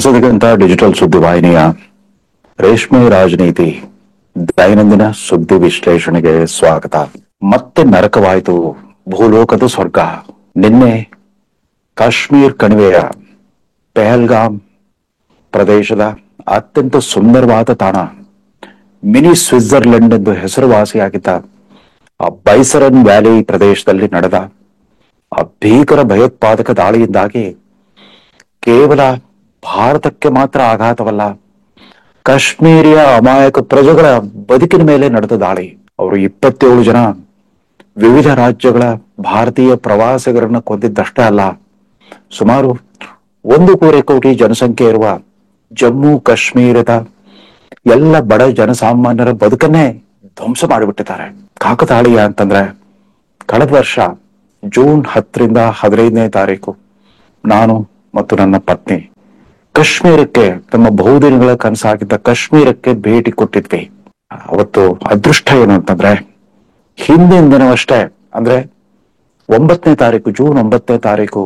Hosadiganta digital ಸುದ್ದಿವಾಹಿನಿಯ ರೇಷ್ಮೆ ರಾಜನೀತಿ ದೈನಂದಿನ ಸುದ್ದಿ ವಿಶ್ಲೇಷಣೆಗೆ ಸ್ವಾಗತ. ಮತ್ತೆ ನರಕವಾಯಿತು ಭೂಲೋಕದ ಸ್ವರ್ಗ. ನಿನ್ನೆ ಕಾಶ್ಮೀರ್ ಕಣಿವೆಯ ಪೆಹಲ್ಗಾಮ್ ಪ್ರದೇಶದ ಅತ್ಯಂತ ಸುಂದರವಾದ ತಾಣ, ಮಿನಿ ಸ್ವಿಟ್ಜರ್ಲೆಂಡ್ ಎಂದು ಹೆಸರುವಾಸಿಯಾಗಿದ್ದ ಆ ಬೈಸರನ್ ವ್ಯಾಲಿ ಪ್ರದೇಶದಲ್ಲಿ ನಡೆದ ಆ ಭೀಕರ ಭಯೋತ್ಪಾದಕ ದಾಳಿಯಿಂದಾಗಿ ಕೇವಲ ಭಾರತಕ್ಕೆ ಮಾತ್ರ ಆಘಾತವಲ್ಲ, ಕಾಶ್ಮೀರಿಯ ಅಮಾಯಕ ಪ್ರಜೆಗಳ ಬದುಕಿನ ಮೇಲೆ ನಡೆದ ದಾಳಿ. ಅವರು 27 ಜನ ವಿವಿಧ ರಾಜ್ಯಗಳ ಭಾರತೀಯ ಪ್ರವಾಸಿಗರನ್ನ ಕೊಂದಿದ್ದಷ್ಟೇ ಅಲ್ಲ, ಸುಮಾರು 1.25 ಕೋಟಿ ಜನಸಂಖ್ಯೆ ಇರುವ ಜಮ್ಮು ಕಾಶ್ಮೀರದ ಎಲ್ಲ ಬಡ ಜನಸಾಮಾನ್ಯರ ಬದುಕನ್ನೇ ಧ್ವಂಸ ಮಾಡಿಬಿಟ್ಟಿದ್ದಾರೆ. ಕಾಕತಾಳೀಯ ಅಂತಂದ್ರೆ, ಕಳೆದ ವರ್ಷ ಜೂನ್ 10ರಿಂದ 15ನೇ ತಾರೀಕು ನಾನು ಮತ್ತು ನನ್ನ ಪತ್ನಿ ಕಾಶ್ಮೀರಕ್ಕೆ, ತಮ್ಮ ಬಹುದಿನಗಳ ಕನಸಾಗಿದ್ದ ಕಾಶ್ಮೀರಕ್ಕೆ ಭೇಟಿ ಕೊಟ್ಟಿದ್ವಿ. ಅವತ್ತು ಅದೃಷ್ಟ ಏನು ಅಂತಂದ್ರೆ, ಹಿಂದಿನ ದಿನವಷ್ಟೇ ಅಂದ್ರೆ 9ನೇ ತಾರೀಕು, ಜೂನ್ 9ನೇ ತಾರೀಕು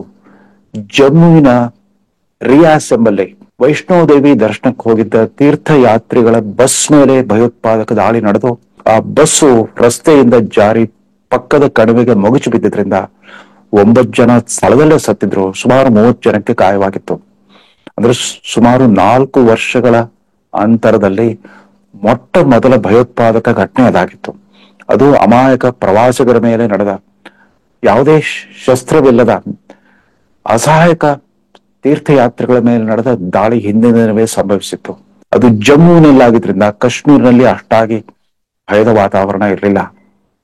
ಜಮ್ಮುವಿನ ರಿಯಾಸ್ ಎಂಬಲ್ಲಿ ವೈಷ್ಣೋದೇವಿ ದರ್ಶನಕ್ಕೆ ಹೋಗಿದ್ದ ತೀರ್ಥಯಾತ್ರಿಗಳ ಬಸ್ ಮೇಲೆ ಭಯೋತ್ಪಾದಕ ದಾಳಿ ನಡೆದು ಆ ಬಸ್ಸು ರಸ್ತೆಯಿಂದ ಜಾರಿ ಪಕ್ಕದ ಕಣಿವೆಗೆ ಮಗುಚಿ ಬಿದ್ದಿದ್ರಿಂದ 9 ಜನ ಸ್ಥಳದಲ್ಲೇ ಸತ್ತಿದ್ರು. ಸುಮಾರು 30 ಜನಕ್ಕೆ ಗಾಯವಾಗಿತ್ತು. ಅಂದ್ರೆ ಸುಮಾರು 4 ವರ್ಷಗಳ ಅಂತರದಲ್ಲಿ ಮೊಟ್ಟ ಮೊದಲ ಭಯೋತ್ಪಾದಕ ಘಟನೆ ಅದಾಗಿತ್ತು. ಅದು ಅಮಾಯಕ ಪ್ರವಾಸಿಗರ ಮೇಲೆ ನಡೆದ, ಯಾವುದೇ ಶಸ್ತ್ರವಿಲ್ಲದ ಅಸಹಾಯಕ ತೀರ್ಥಯಾತ್ರಿಗಳ ಮೇಲೆ ನಡೆದ ದಾಳಿ ಹಿಂದಿನ ದಿನವೇ ಸಂಭವಿಸಿತ್ತು. ಅದು ಜಮ್ಮುವಿನಲ್ಲಾಗಿದ್ರಿಂದ ಕಾಶ್ಮೀರ್ನಲ್ಲಿ ಅಷ್ಟಾಗಿ ಭಯದ ವಾತಾವರಣ ಇರಲಿಲ್ಲ.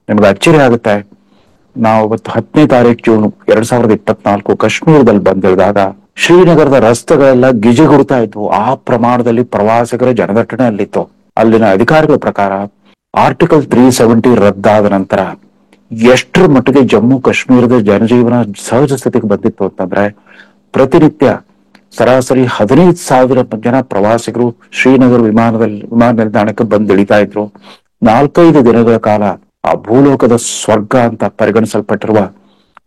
ನಿಮ್ಗೆ ಅಚ್ಚರಿ ಆಗುತ್ತೆ, ನಾವು 10ನೇ ತಾರೀಕು ಜೂನ್ 2024 ಕಾಶ್ಮೀರದಲ್ಲಿ ಬಂದಿಳಿದಾಗ ಶ್ರೀನಗರದ ರಸ್ತೆಗಳೆಲ್ಲ ಗಿಜಿಗುಡ್ತಾ ಇದ್ವು. ಆ ಪ್ರಮಾಣದಲ್ಲಿ ಪ್ರವಾಸಿಗರ ಜನದಟ್ಟಣೆ ಅಲ್ಲಿತ್ತು. ಅಲ್ಲಿನ ಅಧಿಕಾರಿಗಳ ಪ್ರಕಾರ ಆರ್ಟಿಕಲ್ 370 ರದ್ದಾದ ನಂತರ ಎಷ್ಟರ ಮಟ್ಟಿಗೆ ಜಮ್ಮು ಕಾಶ್ಮೀರದ ಜನಜೀವನ ಸಹಜ ಸ್ಥಿತಿಗೆ ಬಂದಿತ್ತು ಅಂತಂದ್ರೆ, ಪ್ರತಿನಿತ್ಯ ಸರಾಸರಿ 15,000 ಜನ ಪ್ರವಾಸಿಗರು ಶ್ರೀನಗರ ವಿಮಾನ ನಿಲ್ದಾಣಕ್ಕೆ ಬಂದಿಳಿತಾ ಇದ್ರು. 4-5 ದಿನಗಳ ಕಾಲ ಆ ಭೂಲೋಕದ ಸ್ವರ್ಗ ಅಂತ ಪರಿಗಣಿಸಲ್ಪಟ್ಟಿರುವ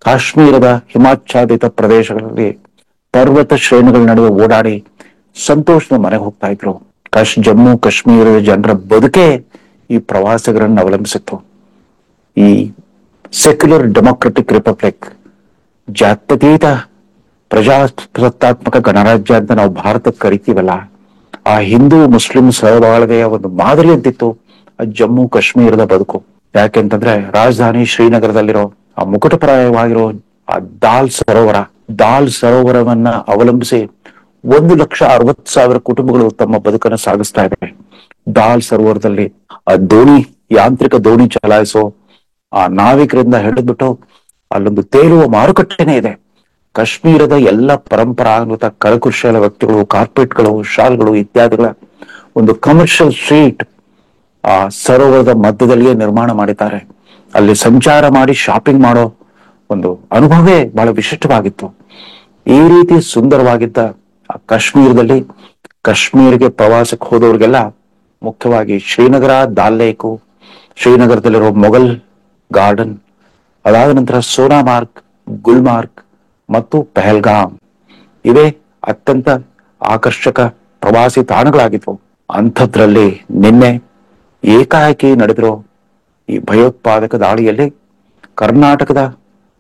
ಕಾಶ್ಮೀರದ ಹಿಮಾಚ್ಛಾದಿತ ಪ್ರದೇಶಗಳಲ್ಲಿ ಪರ್ವತ ಶ್ರೇಣಿಗಳ ನಡುವೆ ಓಡಾಡಿ ಸಂತೋಷದ ಮನೆಗೆ ಹೋಗ್ತಾ ಇದ್ರು. ಜಮ್ಮು ಕಾಶ್ಮೀರದ ಜನರ ಬದುಕೆ ಈ ಪ್ರವಾಸಿಗರನ್ನು ಅವಲಂಬಿಸಿತ್ತು. ಈ ಸೆಕ್ಯುಲರ್ ಡೆಮೊಕ್ರೆಟಿಕ್ ರಿಪಬ್ಲಿಕ್, ಜಾತ್ಯತೀತ ಪ್ರಜಾಸತ್ತಾತ್ಮಕ ಗಣರಾಜ್ಯ ಅಂತ ನಾವು ಭಾರತಕ್ಕೆ ಕರಿತೀವಲ್ಲ, ಆ ಹಿಂದೂ ಮುಸ್ಲಿಂ ಸಹಬಾಳ್ವೆಯ ಒಂದು ಮಾದರಿ ಅಂತಿತ್ತು ಆ ಜಮ್ಮು ಕಾಶ್ಮೀರದ ಬದುಕು. ಯಾಕೆಂತಂದ್ರೆ, ರಾಜಧಾನಿ ಶ್ರೀನಗರದಲ್ಲಿರೋ ಆ ಮುಕುಟಪ್ರಾಯವಾಗಿರೋ ಆ ದಾಲ್ ಸರೋವರವನ್ನ ಅವಲಂಬಿಸಿ 1,60,000 ಕುಟುಂಬಗಳು ತಮ್ಮ ಬದುಕನ್ನು ಸಾಗಿಸ್ತಾ ಇವೆ. ದಾಲ್ ಸರೋವರದಲ್ಲಿ ಆ ಯಾಂತ್ರಿಕ ದೋಣಿ ಚಲಾಯಿಸೋ ಆ ನಾವಿಕರಿಂದ ಹಿಡಿದ್ಬಿಟ್ಟು ಅಲ್ಲೊಂದು ತೇಲುವ ಮಾರುಕಟ್ಟೆನೇ ಇದೆ. ಕಾಶ್ಮೀರದ ಎಲ್ಲ ಪರಂಪರಾಗತ ಕರಕುಶಲ ವ್ಯಕ್ತಿಗಳು, ಕಾರ್ಪೆಟ್ಗಳು, ಶಾಲ್ಗಳು ಇತ್ಯಾದಿಗಳ ಒಂದು ಕಮರ್ಷಿಯಲ್ ಸ್ಟ್ರೀಟ್ ಆ ಸರೋವರದ ಮಧ್ಯದಲ್ಲಿಯೇ ನಿರ್ಮಾಣ ಮಾಡಿದ್ದಾರೆ. ಅಲ್ಲಿ ಸಂಚಾರ ಮಾಡಿ ಶಾಪಿಂಗ್ ಮಾಡೋ ಒಂದು ಅನುಭವವೇ ಬಹಳ ವಿಶಿಷ್ಟವಾಗಿತ್ತು. ಈ ರೀತಿ ಸುಂದರವಾಗಿದ್ದ ಕಾಶ್ಮೀರದಲ್ಲಿ ಕಾಶ್ಮೀರಿಗೆ ಪ್ರವಾಸಕ್ಕೆ ಹೋದವ್ರಿಗೆಲ್ಲ ಮುಖ್ಯವಾಗಿ ಶ್ರೀನಗರ, ದಾಲ್ ಲೇಕು, ಶ್ರೀನಗರದಲ್ಲಿರೋ ಮೊಘಲ್ ಗಾರ್ಡನ್, ಅದಾದ ನಂತರ ಸೋನಾಮಾರ್ಗ್, ಗುಲ್ಮಾರ್ಗ್ ಮತ್ತು ಪೆಹಲ್ಗಾಮ್ ಇವೇ ಅತ್ಯಂತ ಆಕರ್ಷಕ ಪ್ರವಾಸಿ ತಾಣಗಳಾಗಿದ್ವು. ಅಂಥದ್ರಲ್ಲಿ ನಿನ್ನೆ ಏಕಾಏಕಿ ನಡೆದಿರೋ ಈ ಭಯೋತ್ಪಾದಕ ದಾಳಿಯಲ್ಲಿ ಕರ್ನಾಟಕದ,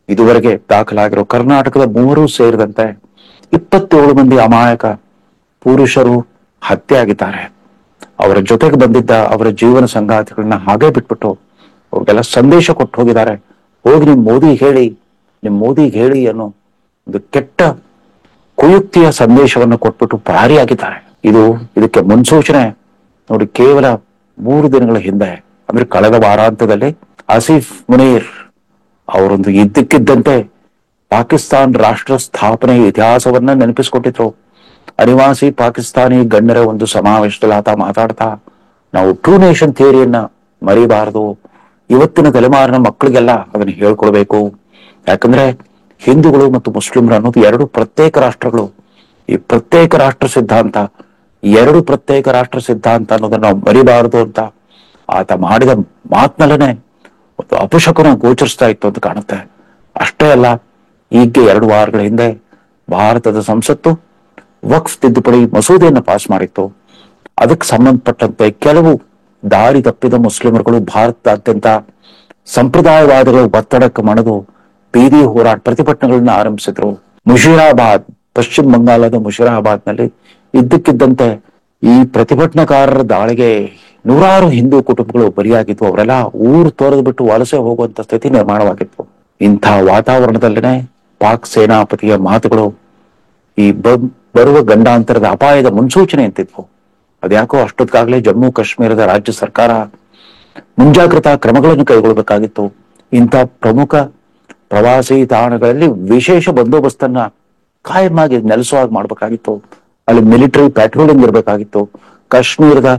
ಇದುವರೆಗೆ ದಾಖಲಾಗಿರೋ ಕರ್ನಾಟಕದ 3 ಸೇರಿದಂತೆ 27 ಮಂದಿ ಅಮಾಯಕ ಪುರುಷರು ಹತ್ಯೆ ಆಗಿದ್ದಾರೆ. ಅವರ ಜೊತೆಗೆ ಬಂದಿದ್ದ ಅವರ ಜೀವನ ಸಂಗಾತಿಗಳನ್ನ ಹಾಗೆ ಬಿಟ್ಬಿಟ್ಟು ಅವ್ರಿಗೆಲ್ಲ ಸಂದೇಶ ಕೊಟ್ಟು ಹೋಗಿದ್ದಾರೆ. ಹೋಗಿ ನಿಮ್ ಮೋದಿಗೆ ಹೇಳಿ ಅನ್ನೋ ಒಂದು ಕೆಟ್ಟ ಕುಯುಕ್ತಿಯ ಸಂದೇಶವನ್ನು ಕೊಟ್ಬಿಟ್ಟು ಪರಾರಿಯಾಗಿದ್ದಾರೆ. ಇದಕ್ಕೆ ಮುನ್ಸೂಚನೆ ನೋಡಿ, ಕೇವಲ 3 ದಿನಗಳ ಹಿಂದೆ ಅಂದ್ರೆ ಕಳೆದ ವಾರಾಂತ್ಯದಲ್ಲಿ ಆಸಿಫ್ ಮುನೀರ್ ಅವರೊಂದು ಇದ್ದಕ್ಕಿದ್ದಂತೆ ಪಾಕಿಸ್ತಾನ್ ರಾಷ್ಟ್ರ ಸ್ಥಾಪನೆ ಇತಿಹಾಸವನ್ನ ನೆನಪಿಸ್ಕೊಟ್ಟಿದ್ರು. ಅನಿವಾಸಿ ಪಾಕಿಸ್ತಾನಿ ಗಣ್ಯರ ಒಂದು ಸಮಾವೇಶದಲ್ಲಿ ಆತ ಮಾತಾಡ್ತಾ, ನಾವು ಟ್ರೂ ನೇಷನ್ ಥಿಯರಿಯನ್ನ ಮರಿಬಾರದು, ಇವತ್ತಿನ ತಲೆಮಾರಿನ ಮಕ್ಕಳಿಗೆಲ್ಲ ಅದನ್ನ ಹೇಳ್ಕೊಡ್ಬೇಕು. ಯಾಕಂದ್ರೆ ಹಿಂದೂಗಳು ಮತ್ತು ಮುಸ್ಲಿಮರು ಅನ್ನೋದು 2 ಪ್ರತ್ಯೇಕ ರಾಷ್ಟ್ರಗಳು. ಈ ಪ್ರತ್ಯೇಕ ರಾಷ್ಟ್ರ ಸಿದ್ಧಾಂತ, 2 ಪ್ರತ್ಯೇಕ ರಾಷ್ಟ್ರ ಸಿದ್ಧಾಂತ ಅನ್ನೋದನ್ನ ನಾವು ಮರಿಬಾರದು ಅಂತ ಆತ ಮಾಡಿದ ಮಾತಿನಲ್ಲೇ ಒಂದು ಅಪಶಕುನ ಗೋಚರಿಸ್ತಾ ಇತ್ತು ಅಂತ ಕಾಣುತ್ತೆ. ಅಷ್ಟೇ ಅಲ್ಲ, ಈಗ 2 ವಾರಗಳ ಹಿಂದೆ ಭಾರತದ ಸಂಸತ್ತು ವಕ್ಫ್ ತಿದ್ದುಪಡಿ ಮಸೂದೆಯನ್ನು ಪಾಸ್ ಮಾಡಿತ್ತು. ಅದಕ್ಕೆ ಸಂಬಂಧಪಟ್ಟಂತೆ ಕೆಲವು ದಾರಿ ತಪ್ಪಿದ ಮುಸ್ಲಿಮರುಗಳು ಭಾರತದಾದ್ಯಂತ ಸಂಪ್ರದಾಯವಾದಿಗಳ ಒತ್ತಡಕ್ಕೆ ಮಣಿದು ಬೀದಿ ಹೋರಾಟ ಪ್ರತಿಭಟನೆಗಳನ್ನ ಆರಂಭಿಸಿದ್ರು. ಮುಷಿರಾಬಾದ್, ಪಶ್ಚಿಮ ಬಂಗಾಳದ ಮುಷಿರಾಬಾದ್ ನಲ್ಲಿ ಇದ್ದಕ್ಕಿದ್ದಂತೆ ಈ ಪ್ರತಿಭಟನಾಕಾರರ ದಾಳಿಗೆ ನೂರಾರು ಹಿಂದೂ ಕುಟುಂಬಗಳು ಬಲಿಯಾಗಿದ್ವು. ಅವರೆಲ್ಲ ಊರು ತೊರೆದು ಬಿಟ್ಟು ವಲಸೆ ಹೋಗುವಂತ ಸ್ಥಿತಿ ನಿರ್ಮಾಣವಾಗಿತ್ತು. ಇಂಥ ವಾತಾವರಣದಲ್ಲಿನೇ ಪಾಕ್ ಸೇನಾಪತಿಯ ಮಾತುಗಳು ಈ ಬರುವ ಗಂಡಾಂತರದ ಅಪಾಯದ ಮುನ್ಸೂಚನೆ ಅಂತಿದ್ವು. ಅದ್ಯಾಕೋ ಅಷ್ಟೊತ್ತಿಗಾಗ್ಲೇ ಜಮ್ಮು ಕಾಶ್ಮೀರದ ರಾಜ್ಯ ಸರ್ಕಾರ ಮುಂಜಾಗ್ರತಾ ಕ್ರಮಗಳನ್ನು ಕೈಗೊಳ್ಳಬೇಕಾಗಿತ್ತು. ಇಂಥ ಪ್ರಮುಖ ಪ್ರವಾಸಿ ತಾಣಗಳಲ್ಲಿ ವಿಶೇಷ ಬಂದೋಬಸ್ತನ್ನ ಕಾಯಂ ಆಗಿ ನೆಲೆಸುವಾಗ ಮಾಡ್ಬೇಕಾಗಿತ್ತು. ಅಲ್ಲಿ ಮಿಲಿಟರಿ ಪ್ಯಾಟ್ರೋಲಿಂಗ್ ಇರಬೇಕಾಗಿತ್ತು. ಕಾಶ್ಮೀರದ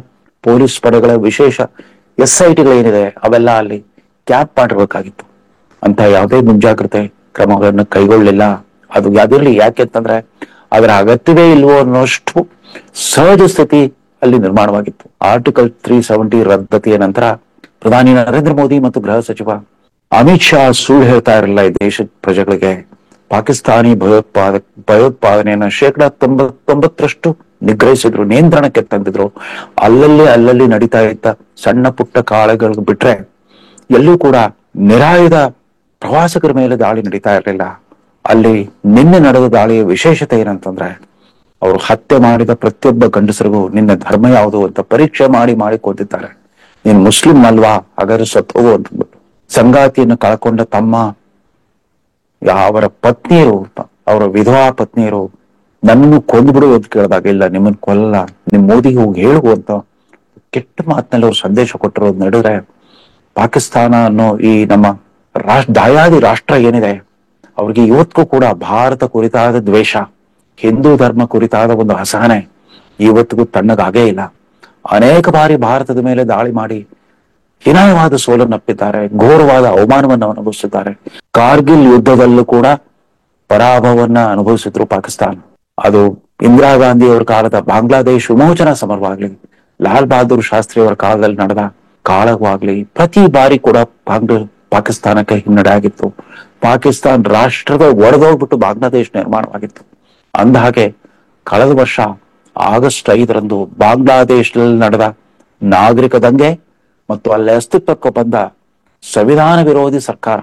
ಪೊಲೀಸ್ ಪಡೆಗಳ ವಿಶೇಷ SITಗಳೇನಿದೆ ಅವೆಲ್ಲ ಅಲ್ಲಿ ಕ್ಯಾಂಪ್ ಮಾಡಿರ್ಬೇಕಾಗಿತ್ತು. ಅಂತ ಯಾವುದೇ ಮುಂಜಾಗ್ರತೆ ಕ್ರಮಗಳನ್ನು ಕೈಗೊಳ್ಳಲಿಲ್ಲ. ಅದು ಯಾವ್ದಿರ್ಲಿ, ಯಾಕೆಂತಂದ್ರೆ ಅದರ ಅಗತ್ಯವೇ ಇಲ್ವೋ ಅನ್ನೋಷ್ಟು ಸಹಜ ಸ್ಥಿತಿ ಅಲ್ಲಿ ನಿರ್ಮಾಣವಾಗಿತ್ತು. ಆರ್ಟಿಕಲ್ 370 ರದ್ದತಿಯ ನಂತರ ಪ್ರಧಾನಿ ನರೇಂದ್ರ ಮೋದಿ ಮತ್ತು ಗೃಹ ಸಚಿವ ಅಮಿತ್ ಶಾ ಸುಳ್ಳು ಹೇಳ್ತಾ ಇರಲಿಲ್ಲ ಈ ದೇಶದ ಪ್ರಜೆಗಳಿಗೆ. ಪಾಕಿಸ್ತಾನಿ ಭಯೋತ್ಪಾದನೆಯನ್ನ 99% ನಿಗ್ರಹಿಸಿದ್ರು, ನಿಯಂತ್ರಣಕ್ಕೆ ತಂದಿದ್ರು. ಅಲ್ಲಲ್ಲಿ ನಡೀತಾ ಇದ್ದ ಸಣ್ಣ ಪುಟ್ಟ ಕಾಳಗಳು ಬಿಟ್ರೆ ಎಲ್ಲೂ ಕೂಡ ನಿರಾಯುಧ ಪ್ರವಾಸಿಗರ ಮೇಲೆ ದಾಳಿ ನಡೀತಾ ಇರಲಿಲ್ಲ. ಅಲ್ಲಿ ನಿನ್ನೆ ನಡೆದ ದಾಳಿಯ ವಿಶೇಷತೆ ಏನಂತಂದ್ರೆ, ಅವರು ಹತ್ಯೆ ಮಾಡಿದ ಪ್ರತಿಯೊಬ್ಬ ಗಂಡಸರಿಗೂ ನಿನ್ನ ಧರ್ಮ ಯಾವುದು ಅಂತ ಪರೀಕ್ಷೆ ಮಾಡಿ ಕೊಂದಿದ್ದಾರೆ. ನೀನ್ ಮುಸ್ಲಿಂ ಅಲ್ವಾ, ಹಾಗಾದ್ರೆ ಸತ್ತು ಹೋಗು ಅಂತಂದ್ಬಿಟ್ಟು. ಸಂಗಾತಿಯನ್ನು ಕಳ್ಕೊಂಡ ತಮ್ಮ ಅವರ ಪತ್ನಿಯರು, ಅವರ ವಿಧವಾ ಪತ್ನಿಯರು ನನ್ನನ್ನು ಕೊಂದ್ಬಿಡು ಅಂತ ಕೇಳಿದಾಗ, ಇಲ್ಲ ನಿಮ್ಮನ್ನು ಕೊಲ್ಲಲ್ಲ, ನಿಮ್ ಮೋದಿಗೆ ಹೋಗಿ ಹೇಳುವಂತ ಕೆಟ್ಟ ಮಾತಿನಲ್ಲಿ ಅವ್ರು ಸಂದೇಶ ಕೊಟ್ಟಿರೋದು ನಡೆದ್ರೆ, ಪಾಕಿಸ್ತಾನ ಅನ್ನೋ ಈ ನಮ್ಮ ದಾಯಾದಿ ರಾಷ್ಟ್ರ ಏನಿದೆ ಅವ್ರಿಗೆ ಇವತ್ತಿಗೂ ಕೂಡ ಭಾರತ ಕುರಿತಾದ ದ್ವೇಷ, ಹಿಂದೂ ಧರ್ಮ ಕುರಿತಾದ ಒಂದು ಅಸಹನೆ ಇವತ್ತಿಗೂ ತಣ್ಣಗಾಗೇ ಇಲ್ಲ. ಅನೇಕ ಬಾರಿ ಭಾರತದ ಮೇಲೆ ದಾಳಿ ಮಾಡಿ ಹೀನಾಯವಾದ ಸೋಲನ್ನಪ್ಪಿದ್ದಾರೆ, ಘೋರವಾದ ಅವಮಾನವನ್ನು ಅನುಭವಿಸಿದ್ದಾರೆ. ಕಾರ್ಗಿಲ್ ಯುದ್ಧದಲ್ಲೂ ಕೂಡ ಪರಾಭವವನ್ನ ಅನುಭವಿಸಿದ್ರು ಪಾಕಿಸ್ತಾನ. ಅದು ಇಂದಿರಾ ಗಾಂಧಿ ಅವರ ಕಾಲದ ಬಾಂಗ್ಲಾದೇಶ್ ವಿಮೋಚನಾ ಸಮರವಾಗ್ಲಿ, ಲಾಲ್ ಬಹದ್ದೂರ್ ಶಾಸ್ತ್ರಿ ಅವರ ಕಾಲದಲ್ಲಿ ನಡೆದ ಕಾಳಗವಾಗ್ಲಿ, ಪ್ರತಿ ಬಾರಿ ಕೂಡ ಪಾಕಿಸ್ತಾನಕ್ಕೆ ಹಿನ್ನಡೆ ಆಗಿತ್ತು. ಪಾಕಿಸ್ತಾನ ರಾಷ್ಟ್ರದ ಒಡೆದೋಗ್ಬಿಟ್ಟು ಬಾಂಗ್ಲಾದೇಶ್ ನಿರ್ಮಾಣವಾಗಿತ್ತು. ಅಂದ ಹಾಗೆ ಕಳೆದ ವರ್ಷ ಆಗಸ್ಟ್ 5ರಂದು ಬಾಂಗ್ಲಾದೇಶದಲ್ಲಿ ನಡೆದ ನಾಗರಿಕ ದಂಗೆ ಮತ್ತು ಅಲ್ಲಿ ಅಸ್ತಿತ್ವಕ್ಕೆ ಬಂದ ಸಂವಿಧಾನ ವಿರೋಧಿ ಸರ್ಕಾರ,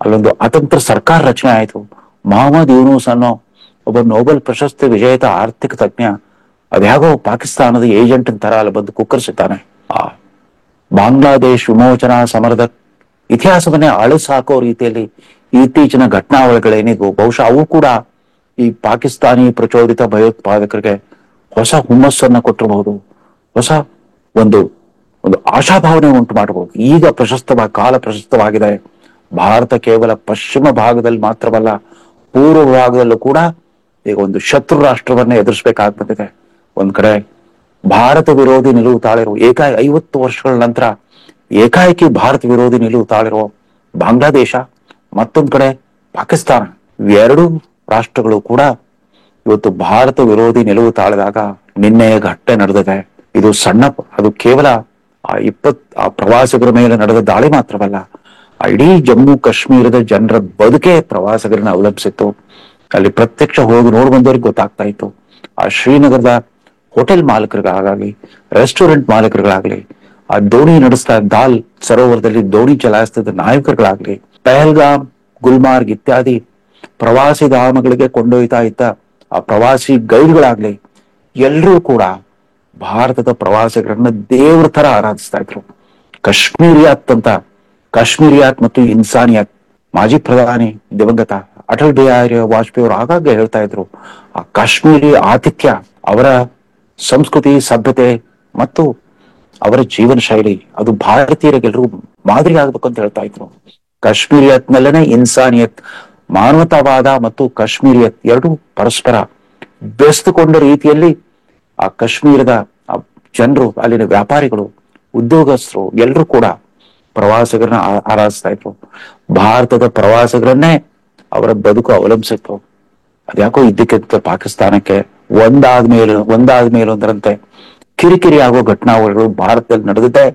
ಅಲ್ಲೊಂದು ಅತಂತ್ರ ಸರ್ಕಾರ ರಚನೆ ಆಯಿತು. ಮೊಹಮ್ಮದ್ ಯೂನುಸ್ ಅನ್ನೋ ಒಬ್ಬ ನೊಬೆಲ್ ಪ್ರಶಸ್ತಿ ವಿಜೇತ ಆರ್ಥಿಕ ತಜ್ಞ ಅದ್ಯಾಗೋ ಪಾಕಿಸ್ತಾನದ ಏಜೆಂಟ್ ತರ ಅಲ್ಲಿ ಬಂದು ಕುಕ್ಕರಿಸಿದ್ದಾನೆ. ಆ ಬಾಂಗ್ಲಾದೇಶ್ ವಿಮೋಚನಾ ಸಮರದ ಇತಿಹಾಸವನ್ನೇ ಅಳಿಸಾಕೋ ರೀತಿಯಲ್ಲಿ ಇತ್ತೀಚಿನ ಘಟನಾವಳಿಗಳೇನಿದ್ವು, ಬಹುಶಃ ಅವು ಕೂಡ ಈ ಪಾಕಿಸ್ತಾನಿ ಪ್ರಚೋದಿತ ಭಯೋತ್ಪಾದಕರಿಗೆ ಹೊಸ ಹುಮ್ಮಸ್ಸನ್ನ ಕೊಟ್ಟಿರಬಹುದು, ಹೊಸ ಒಂದು ಆಶಾಭಾವನೆ ಉಂಟು ಮಾಡಬಹುದು. ಈಗ ಕಾಲ ಪ್ರಶಸ್ತವಾಗಿದೆ. ಭಾರತ ಕೇವಲ ಪಶ್ಚಿಮ ಭಾಗದಲ್ಲಿ ಮಾತ್ರವಲ್ಲ, ಪೂರ್ವ ಭಾಗದಲ್ಲೂ ಕೂಡ ಈಗ ಒಂದು ಶತ್ರು ರಾಷ್ಟ್ರವನ್ನ ಎದುರಿಸಬೇಕಾಗಿ ಬಂದಿದೆ. ಒಂದ್ ಕಡೆ ಭಾರತ ವಿರೋಧಿ ನಿಲುವು ತಾಳಿರುವ 50 ವರ್ಷಗಳ ನಂತರ ಏಕಾಏಕಿ ಭಾರತ ವಿರೋಧಿ ನಿಲುವು ತಾಳಿರುವ ಬಾಂಗ್ಲಾದೇಶ, ಮತ್ತೊಂದ್ ಕಡೆ ಪಾಕಿಸ್ತಾನ, ಇವೆರಡೂ ರಾಷ್ಟ್ರಗಳು ಕೂಡ ಇವತ್ತು ಭಾರತ ವಿರೋಧಿ ನಿಲುವು ತಾಳಿದಾಗ ನಿನ್ನೆಯ ಘಟನೆ ನಡೆದಿದೆ. ಇದು ಅದು ಕೇವಲ ಆ ಪ್ರವಾಸಿಗರ ಮೇಲೆ ನಡೆದ ದಾಳಿ ಮಾತ್ರವಲ್ಲ, ಇಡೀ ಜಮ್ಮು ಕಾಶ್ಮೀರದ ಜನರ ಬದುಕೆ ಪ್ರವಾಸಿಗರನ್ನ ಅವಲಂಬಿಸಿತ್ತು. ಅಲ್ಲಿ ಪ್ರತ್ಯಕ್ಷ ಹೋಗಿ ನೋಡಿ ಬಂದವ್ರಿಗೆ ಗೊತ್ತಾಗ್ತಾ ಇತ್ತು. ಆ ಶ್ರೀನಗರದ ಹೋಟೆಲ್ ಮಾಲೀಕರಿಗಾಗಲಿ, ರೆಸ್ಟೋರೆಂಟ್ ಮಾಲೀಕರಿಗಾಗ್ಲಿ, ಆ ದೋಣಿ ನಡೆಸ್ತಾ ದಾಲ್ ಸರೋವರದಲ್ಲಿ ದೋಣಿ ಚಲಾಯಿಸ್ತಿದ್ದ ನಾಯಕರುಗಳಾಗ್ಲಿ, ಪಹಲ್ಗಾಮ್, ಗುಲ್ಮಾರ್ಗ್ ಇತ್ಯಾದಿ ಪ್ರವಾಸಿ ಧಾಮಗಳಿಗೆ ಕೊಂಡೊಯ್ತಾ ಇದ್ದ ಆ ಪ್ರವಾಸಿ ಗೈಡ್ಗಳಾಗ್ಲಿ, ಎಲ್ಲರೂ ಕೂಡ ಭಾರತದ ಪ್ರವಾಸಿಗರನ್ನ ದೇವ್ರ ತರ ಆರಾಧಿಸ್ತಾ ಇದ್ರು. ಕಾಶ್ಮೀರಿಯಾತ್ ಮತ್ತು ಇನ್ಸಾನಿಯಾತ್. ಮಾಜಿ ಪ್ರಧಾನಿ ದಿವಂಗತ ಅಟಲ್ ಬಿಹಾರಿ ವಾಜಪೇಯಿ ಅವರು ಆಗಾಗ ಹೇಳ್ತಾ ಇದ್ರು, ಆ ಕಾಶ್ಮೀರಿ ಆತಿಥ್ಯ, ಅವರ ಸಂಸ್ಕೃತಿ, ಸಭ್ಯತೆ ಮತ್ತು ಅವರ ಜೀವನ ಶೈಲಿ ಅದು ಭಾರತೀಯರಿಗೆಲ್ಲರೂ ಮಾದರಿ ಆಗ್ಬೇಕು ಅಂತ ಹೇಳ್ತಾ ಇದ್ರು. ಕಾಶ್ಮೀರಿಯತ್ ನಲ್ಲೇನೆ ಇನ್ಸಾನಿಯತ್, ಮಾನವತಾವಾದ ಮತ್ತು ಕಾಶ್ಮೀರಿಯತ್ ಎರಡು ಪರಸ್ಪರ ಬೆಸ್ತುಕೊಂಡ ರೀತಿಯಲ್ಲಿ ಆ ಕಾಶ್ಮೀರದ ಜನರು, ಅಲ್ಲಿನ ವ್ಯಾಪಾರಿಗಳು, ಉದ್ಯೋಗಸ್ಥರು ಎಲ್ಲರೂ ಕೂಡ ಪ್ರವಾಸಿಗರನ್ನ ಆರಾಧಿಸ್ತಾ ಇದ್ರು. ಭಾರತದ ಪ್ರವಾಸಿಗರನ್ನೇ ಅವರ ಬದುಕು ಅವಲಂಬಿಸಿತ್ತು. ಅದ್ಯಾಕೋ ಇದ್ದಕ್ಕಿದ್ದ ಪಾಕಿಸ್ತಾನಕ್ಕೆ ಒಂದಾದ್ಮೇಲೆ ಒಂದರಂತೆ ಕಿರಿಕಿರಿ ಆಗೋ ಘಟನಾವಳಿಗಳು ಭಾರತದಲ್ಲಿ ನಡೆದಿದ್ದೆ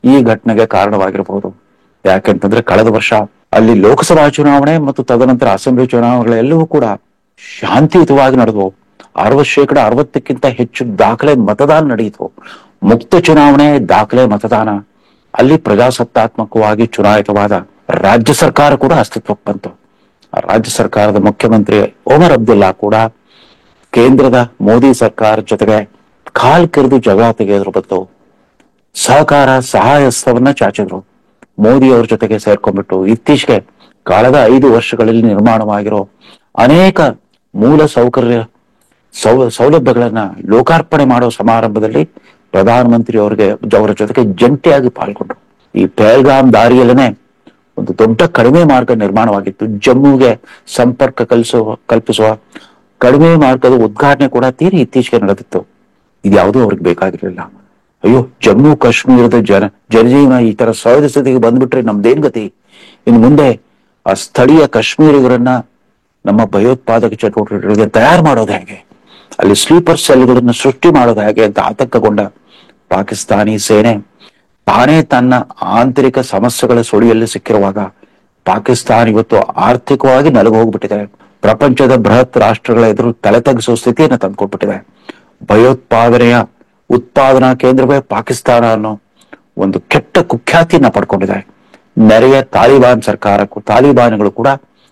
ಈ ಘಟನೆಗೆ ಕಾರಣವಾಗಿರಬಹುದು. ಯಾಕೆಂತಂದ್ರೆ ಕಳೆದ ವರ್ಷ ಅಲ್ಲಿ ಲೋಕಸಭಾ ಚುನಾವಣೆ ಮತ್ತು ತದನಂತರ ಅಸೆಂಬ್ಲಿ ಚುನಾವಣೆಗಳೆಲ್ಲವೂ ಕೂಡ ಶಾಂತಿಯುತವಾಗಿ ನಡೆದವು. 60% ಹೆಚ್ಚು ದಾಖಲೆ ಮತದಾನ ನಡೆಯಿತು. ಮುಕ್ತ ಚುನಾವಣೆ, ದಾಖಲೆ ಮತದಾನ. ಅಲ್ಲಿ ಪ್ರಜಾಸತ್ತಾತ್ಮಕವಾಗಿ ಚುನಾಯಿತವಾದ ರಾಜ್ಯ ಸರ್ಕಾರ ಕೂಡ ಅಸ್ತಿತ್ವಕ್ಕೆ ಬಂತು. ಆ ರಾಜ್ಯ ಸರ್ಕಾರದ ಮುಖ್ಯಮಂತ್ರಿ ಒಮರ್ ಅಬ್ದುಲ್ಲಾ ಕೂಡ ಕೇಂದ್ರದ ಮೋದಿ ಸರ್ಕಾರ ಜೊತೆಗೆ ಕಾಲ್ ಕಿರಿದು ಜಗಳ ತೆಗೆಯೋದ್ರ ಬದಲು ಸಹಕಾರ ಸಹಾಯಸ್ತವನ್ನ ಚಾಚಿದ್ರು. ಮೋದಿ ಅವ್ರ ಜೊತೆಗೆ ಸೇರ್ಕೊಂಡ್ಬಿಟ್ಟು ಇತ್ತೀಚೆಗೆ ಕಳೆದ 5 ವರ್ಷಗಳಲ್ಲಿ ನಿರ್ಮಾಣವಾಗಿರೋ ಅನೇಕ ಮೂಲ ಸೌಲಭ್ಯಗಳನ್ನ ಲೋಕಾರ್ಪಣೆ ಮಾಡೋ ಸಮಾರಂಭದಲ್ಲಿ ಪ್ರಧಾನಮಂತ್ರಿ ಅವರ ಜೊತೆಗೆ ಜಂಟಿಯಾಗಿ ಪಾಲ್ಗೊಂಡ್ರು. ಈ ಪಹಲ್ಗಾಮ್ ದಾರಿಯಲ್ಲೇನೆ ಒಂದು ದೊಡ್ಡ ಕಡಿಮೆ ಮಾರ್ಗ ನಿರ್ಮಾಣವಾಗಿತ್ತು. ಜಮ್ಮುಗೆ ಸಂಪರ್ಕ ಕಲ್ಪಿಸುವ ಕಡಿಮೆ ಮಾರ್ಗದ ಉದ್ಘಾಟನೆ ಕೂಡ ತೀರಿ ಇತ್ತೀಚೆಗೆ ನಡೆದಿತ್ತು. ಇದ್ಯಾವುದೂ ಅವ್ರಿಗೆ ಬೇಕಾಗಿರ್ಲಿಲ್ಲ. ಅಯ್ಯೋ, ಜಮ್ಮು ಕಾಶ್ಮೀರದ ಜನಜೀವನ ಈ ತರ ಸಹಜ ಸ್ಥಿತಿಗೆ ಬಂದ್ಬಿಟ್ರೆ ನಮ್ದೇನ್ ಗತಿ? ಇನ್ನು ಮುಂದೆ ಆ ಸ್ಥಳೀಯ ಕಾಶ್ಮೀರಿಗರನ್ನ ನಮ್ಮ ಭಯೋತ್ಪಾದಕ ಚಟುವಟಿಕೆಗಳಿಗೆ ತಯಾರು ಮಾಡೋದು ಹೇಗೆ, ಅಲ್ಲಿ ಸ್ಲೀಪರ್ ಸೆಲ್ಗಳನ್ನ ಸೃಷ್ಟಿ ಮಾಡೋದು ಹೇಗೆ ಅಂತ ಆತಂಕಗೊಂಡ ಪಾಕಿಸ್ತಾನಿ ಸೇನೆ ತಾನೇ ತನ್ನ ಆಂತರಿಕ ಸಮಸ್ಯೆಗಳ ಸುಳಿಯಲ್ಲಿ ಸಿಕ್ಕಿರುವಾಗ ಪಾಕಿಸ್ತಾನ ಇವತ್ತು ಆರ್ಥಿಕವಾಗಿ ನಲುಗು ಹೋಗ್ಬಿಟ್ಟಿದೆ. ಪ್ರಪಂಚದ ಬೃಹತ್ ರಾಷ್ಟ್ರಗಳ ಎದುರು ತಲೆ ತಗ್ಗಿಸುವ ಸ್ಥಿತಿಯನ್ನು ತಂದ್ಕೊಟ್ಬಿಟ್ಟಿದೆ. ಭಯೋತ್ಪಾದನೆಯ ಉತ್ಪಾದನಾ ಕೇಂದ್ರವೇ ಪಾಕಿಸ್ತಾನ ಅನ್ನೋ ಒಂದು ಕೆಟ್ಟ ಕುಖ್ಯಾತಿಯನ್ನ ಪಡ್ಕೊಂಡಿದೆ. ನೆರೆಯ ತಾಲಿಬಾನ್ಗಳು ಕೂಡ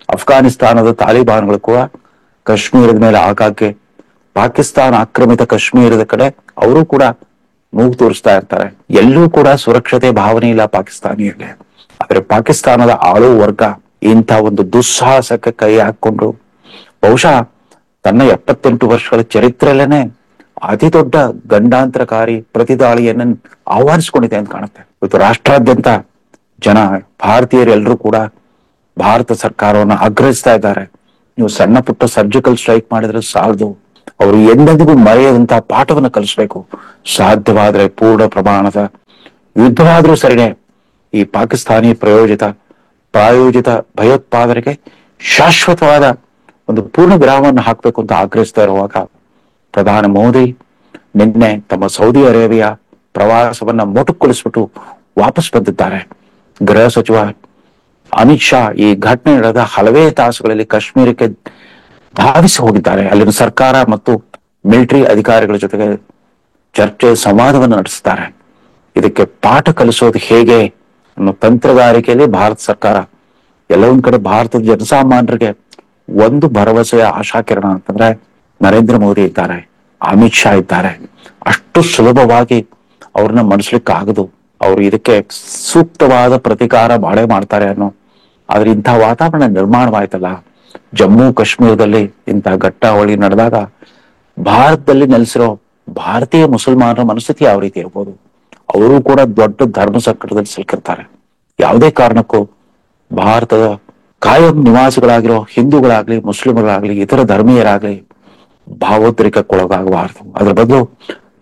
ಅಫ್ಘಾನಿಸ್ತಾನದ ತಾಲಿಬಾನ್ಗಳು ಕೂಡ ಕಾಶ್ಮೀರದ ಮೇಲೆ ಆಗಾಗ್ಗೆ ಪಾಕಿಸ್ತಾನ ಆಕ್ರಮಿತ ಕಾಶ್ಮೀರದ ಕಡೆ ಅವರು ಕೂಡ ಮೂಗು ತೋರಿಸ್ತಾ ಇರ್ತಾರೆ. ಎಲ್ಲೂ ಕೂಡ ಸುರಕ್ಷತೆ ಭಾವನೆ ಇಲ್ಲ ಪಾಕಿಸ್ತಾನಿಯಲ್ಲಿ. ಆದ್ರೆ ಪಾಕಿಸ್ತಾನದ ಆಳುವ ವರ್ಗ ಇಂಥ ಒಂದು ದುಸ್ಸಾಹಸಕ್ಕೆ ಕೈ ಹಾಕೊಂಡು ಬಹುಶಃ ತನ್ನ 78 ವರ್ಷಗಳ ಚರಿತ್ರೆಯಲ್ಲೇನೆ ಅತಿ ದೊಡ್ಡ ಗಂಡಾಂತರಕಾರಿ ಪ್ರತಿದಾಳಿಯನ್ನ ಆಹ್ವಾನಿಸಿಕೊಂಡಿದೆ ಅಂತ ಕಾಣುತ್ತೆ. ಇವತ್ತು ರಾಷ್ಟ್ರಾದ್ಯಂತ ಜನ ಭಾರತೀಯರೆಲ್ಲರೂ ಕೂಡ ಭಾರತ ಸರ್ಕಾರವನ್ನು ಆಗ್ರಹಿಸ್ತಾ ಇದ್ದಾರೆ. ನೀವು ಸಣ್ಣ ಪುಟ್ಟ ಸರ್ಜಿಕಲ್ ಸ್ಟ್ರೈಕ್ ಮಾಡಿದ್ರೆ ಸಾಲದು, ಅವರು ಎಂದೆಂದಿಗೂ ಮರೆಯದಂತಹ ಪಾಠವನ್ನು ಕಲಿಸ್ಬೇಕು. ಸಾಧ್ಯವಾದ್ರೆ ಪೂರ್ಣ ಪ್ರಮಾಣದ ಯುದ್ಧವಾದ್ರೂ ಸರಿನೇ ಈ ಪಾಕಿಸ್ತಾನಿ ಪ್ರಾಯೋಜಿತ ಭಯೋತ್ಪಾದನೆಗೆ ಶಾಶ್ವತವಾದ ಒಂದು ಪೂರ್ಣ ವಿರಾಮವನ್ನು ಹಾಕಬೇಕು ಅಂತ ಆಗ್ರಹಿಸ್ತಾ ಇರುವಾಗ ಪ್ರಧಾನಿ ಮೋದಿ ನಿನ್ನೆ ತಮ್ಮ ಸೌದಿ ಅರೇಬಿಯಾ ಪ್ರವಾಸವನ್ನ ಮೊಟಕುಗೊಳಿಸ್ಬಿಟ್ಟು ವಾಪಸ್ ಬಂದಿದ್ದಾರೆ. ಗೃಹ ಸಚಿವ ಅಮಿತ್ ಶಾ ಈ ಘಟನೆ ನಡೆದ ಹಲವೇ ತಾಸುಗಳಲ್ಲಿ ಕಾಶ್ಮೀರಕ್ಕೆ ಧಾವಿಸಿ ಹೋಗಿದ್ದಾರೆ. ಅಲ್ಲಿನ ಸರ್ಕಾರ ಮತ್ತು ಮಿಲಿಟರಿ ಅಧಿಕಾರಿಗಳ ಜೊತೆಗೆ ಚರ್ಚೆ ಸಂವಾದವನ್ನು ನಡೆಸಿದ್ದಾರೆ. ಇದಕ್ಕೆ ಪಾಠ ಕಲಿಸೋದು ಹೇಗೆ ಅನ್ನೋ ತಂತ್ರಗಾರಿಕೆಯಲ್ಲಿ ಭಾರತ ಸರ್ಕಾರ ಎಲ್ಲ ಒಂದ್ ಕಡೆ ಭಾರತದ ಜನಸಾಮಾನ್ಯರಿಗೆ ಒಂದು ಭರವಸೆಯ ಆಶಾಕಿರಣ ಅಂತಂದ್ರೆ ನರೇಂದ್ರ ಮೋದಿ ಇದ್ದಾರೆ, ಅಮಿತ್ ಶಾ ಇದ್ದಾರೆ. ಅಷ್ಟು ಸುಲಭವಾಗಿ ಅವ್ರನ್ನ ಮಣಿಸ್ಲಿಕ್ಕೆ ಆಗದು. ಅವರು ಇದಕ್ಕೆ ಸೂಕ್ತವಾದ ಪ್ರತಿಕಾರ ಮಾಡೇ ಮಾಡ್ತಾರೆ ಅನ್ನೋ. ಆದ್ರೆ ಇಂಥ ವಾತಾವರಣ ನಿರ್ಮಾಣವಾಯ್ತಲ್ಲ ಜಮ್ಮು ಕಾಶ್ಮೀರದಲ್ಲಿ, ಇಂಥ ಘಟ್ಟಾವಳಿ ನಡೆದಾಗ ಭಾರತದಲ್ಲಿ ನೆಲೆಸಿರೋ ಭಾರತೀಯ ಮುಸಲ್ಮಾನರ ಮನಸ್ಥಿತಿ ಯಾವ ರೀತಿ ಇರ್ಬೋದು? ಅವರು ಕೂಡ ದೊಡ್ಡ ಧರ್ಮ ಸಂಕಟದಲ್ಲಿ ಸಿಲುಕಿರ್ತಾರೆ. ಯಾವುದೇ ಕಾರಣಕ್ಕೂ ಭಾರತದ ಕಾಯಂ ನಿವಾಸಿಗಳಾಗಿರೋ ಹಿಂದೂಗಳಾಗ್ಲಿ, ಮುಸ್ಲಿಮರಾಗ್ಲಿ, ಇತರ ಧರ್ಮೀಯರಾಗ್ಲಿ ಭಾವೋದ್ರೇಕಕ್ಕೊಳಗಾಗಬಾರದು. ಅದ್ರ ಬದಲು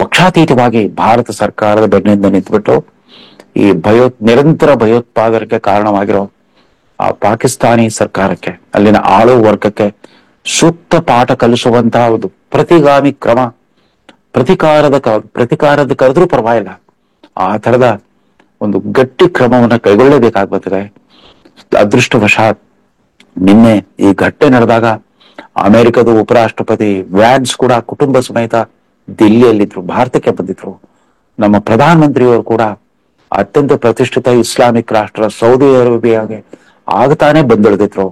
ಪಕ್ಷಾತೀತವಾಗಿ ಭಾರತ ಸರ್ಕಾರದ ಬೆನ್ನಿಂದ ನಿಂತುಬಿಟ್ಟು ಈ ನಿರಂತರ ಭಯೋತ್ಪಾದನೆಗೆ ಕಾರಣವಾಗಿರೋ ಆ ಪಾಕಿಸ್ತಾನಿ ಸರ್ಕಾರಕ್ಕೆ, ಅಲ್ಲಿನ ಆಳುವ ವರ್ಗಕ್ಕೆ ಸೂಕ್ತ ಪಾಠ ಕಲಿಸುವಂತಹ ಒಂದು ಪ್ರತಿಗಾಮಿ ಕ್ರಮ, ಪ್ರತಿಕಾರದ ಕರೆದ್ರೂ ಪರವಾಗಿಲ್ಲ, ಆ ತರದ ಒಂದು ಗಟ್ಟಿ ಕ್ರಮವನ್ನ ಕೈಗೊಳ್ಳಬೇಕಾಗ್ಬರ್ತದೆ. ಅದೃಷ್ಟವಶಾತ್ ನಿನ್ನೆ ಈ ಘಟನೆ ನಡೆದಾಗ ಅಮೆರಿಕದ ಉಪರಾಷ್ಟ್ರಪತಿ ವ್ಯಾನ್ಸ್ ಕೂಡ ಕುಟುಂಬ ಸಮೇತ ದಿಲ್ಲಿಯಲ್ಲಿದ್ರು, ಭಾರತಕ್ಕೆ ಬಂದಿದ್ರು. ನಮ್ಮ ಪ್ರಧಾನಮಂತ್ರಿಯವರು ಕೂಡ ಅತ್ಯಂತ ಪ್ರತಿಷ್ಠಿತ ಇಸ್ಲಾಮಿಕ್ ರಾಷ್ಟ್ರ ಸೌದಿ ಅರೇಬಿಯಾಗೆ ಆಗತಾನೆ ಬಂದಿಳಿದಿದ್ರು.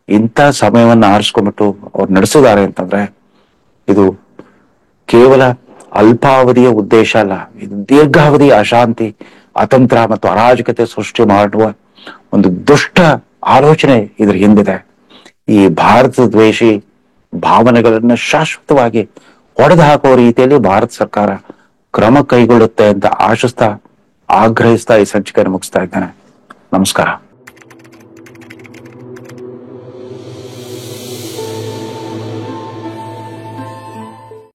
ಇಂಥ ಸಮಯವನ್ನ ಆರಿಸ್ಕೊಂಡ್ಬಿಟ್ಟು ಅವ್ರು ನಡೆಸಿದ್ದಾರೆ ಅಂತಂದ್ರೆ ಇದು ಕೇವಲ ಅಲ್ಪಾವಧಿಯ ಉದ್ದೇಶ ಅಲ್ಲ, ಇದು ದೀರ್ಘಾವಧಿಯ ಅಶಾಂತಿ, ಅತಂತ್ರ ಮತ್ತು ಅರಾಜಕತೆ ಸೃಷ್ಟಿ ಮಾಡುವ ಒಂದು ದುಷ್ಟ ಆಲೋಚನೆ ಇದ್ರ ಹಿಂದಿದೆ. ಈ ಭಾರತ ದ್ವೇಷಿ ಭಾವನೆಗಳನ್ನ ಶಾಶ್ವತವಾಗಿ ಹೊಡೆದು ಹಾಕುವ ರೀತಿಯಲ್ಲಿ ಭಾರತ ಸರ್ಕಾರ ಕ್ರಮ ಕೈಗೊಳ್ಳುತ್ತೆ ಅಂತ ಆಗ್ರಹಿಸ್ತಾ ಈ ಸಂಚಿಕೆಯನ್ನು ಮುಗಿಸ್ತಾ ಇದ್ದೇನೆ. ನಮಸ್ಕಾರ.